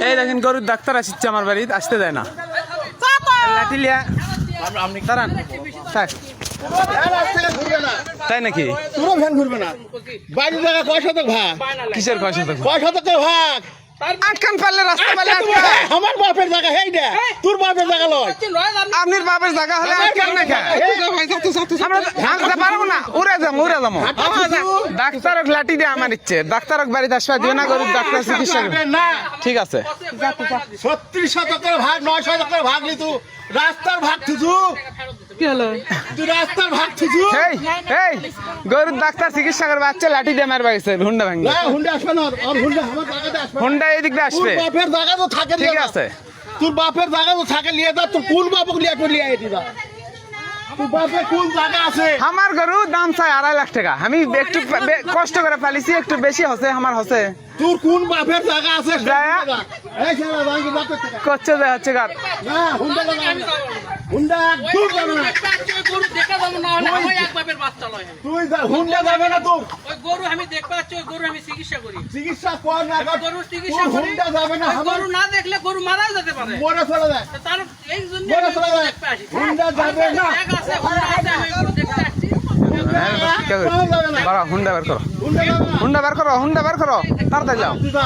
এই দেখেন গরুর ডাক্তার আসছে আমার বাড়িতে, আসতে দেয় না। লাঠি লিয়া দাঁড়ান থাক। তাই নাকি? তোরও ভ্যান ঘুরবে না। বাড়ির জায়গা কয় শতক ভাগ? কিসের কয় শতক? কয় শতকের ভাগ? আটকান পারলে রাস্তা পারলে আটকা। আমার বাপের জায়গা হেই না, তোর বাপের জায়গা লয়। আপনার বাপের জায়গা হলে আটকান না খা। আমরা ভাঙতে পারবো না, উড়ে যাবো উড়ে যাবো। ডাক্তারক লাঠি দিয়ে আমার ইচ্ছে, ডাক্তারক বাড়িতে আসবা দিও না, গরুর ডাক্তার চিকিৎসা করবে। না ঠিক আছে 36 শতকের ভাগ 9 শতকের ভাগ লি তুই রাস্তার ভাগ থুতু। কি হলো? তুই রাস্তার ভাগ থুতু। এই এই গরুর ডাক্তার চিকিৎসা করবে, আচ্ছা লাঠি দিয়ে মারবা গেছে হুন্ডা ভাঙবে। না হুন্ডা আসবে না, আর হুন্ডা আমার জায়গাতে আসবে। হুন্ডা এদিক দিয়ে আসবে। তোর বাপের জায়গা তো থাকে ঠিক আছে তোর বাপের জায়গা তো থাকে লিয়ে যা, তোর কোন বাপক লিয়ে করে লিয়ে আইতি যা। তোর বাপের কোন জায়গা আছে? আমার গরু দাম চাই 2.5 লাখ টাকা। আমি একটু কষ্ট করে পালিছি, একটু বেশি হচ্ছে আমার হচ্ছে। তোর কোন বাপের জায়গা আছে? জায়গা? এই ছেলে ভাঙি বাপের টাকা। করছে যে হচ্ছে গার। না হুন্ডা লাগা না। হুন্ডা একদম যাবে না। গরু দেখা যাবো না হলে আমি এক বাপের বাচ্চা লয়। তুই হুন্ডা যাবে না তোর। ওই গরু আমি দেখতে পাচ্ছি, ওই গরু আমি চিকিৎসা করি। চিকিৎসা কর না কর। গরুর চিকিৎসা তোর করি। হুন্ডা যাবে না। ওই গরু না দেখলে গরু মারাও যেতে পারে। মরে চলে যায়। তার এই জন্য মরে আমি চলে গরু যায়। দেখতে আসি। হুন্ডা যাবে না। এক আছে, হুন্ডা আছে, আমি গরু দেখতে আসছি। হুন্ডা বের করো, হুন্ডা যাবে না। হুন্ডা বের করো, হুন্ডা বের করো, তাড়াতাড়ি যাও। তুই যা।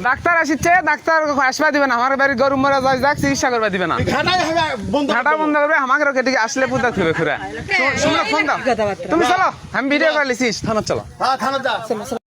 ডাক্তার আসছে, ডাক্তার আসবা দিবে না। আমার বাড়ির গরু মরা যায়, যাক চিকিৎসা করবা দিবে না। ঘাটাই হবে বন্ধ। ঘাটা বন্ধ করবে, আমাকে এদিকে আসলে পুজা খুবে ঘুরে। শুনো ফোন দাও, তুমি চলো, আমি ভিডিও করে লিছিস, থানা চলো। হ্যাঁ থানা যা।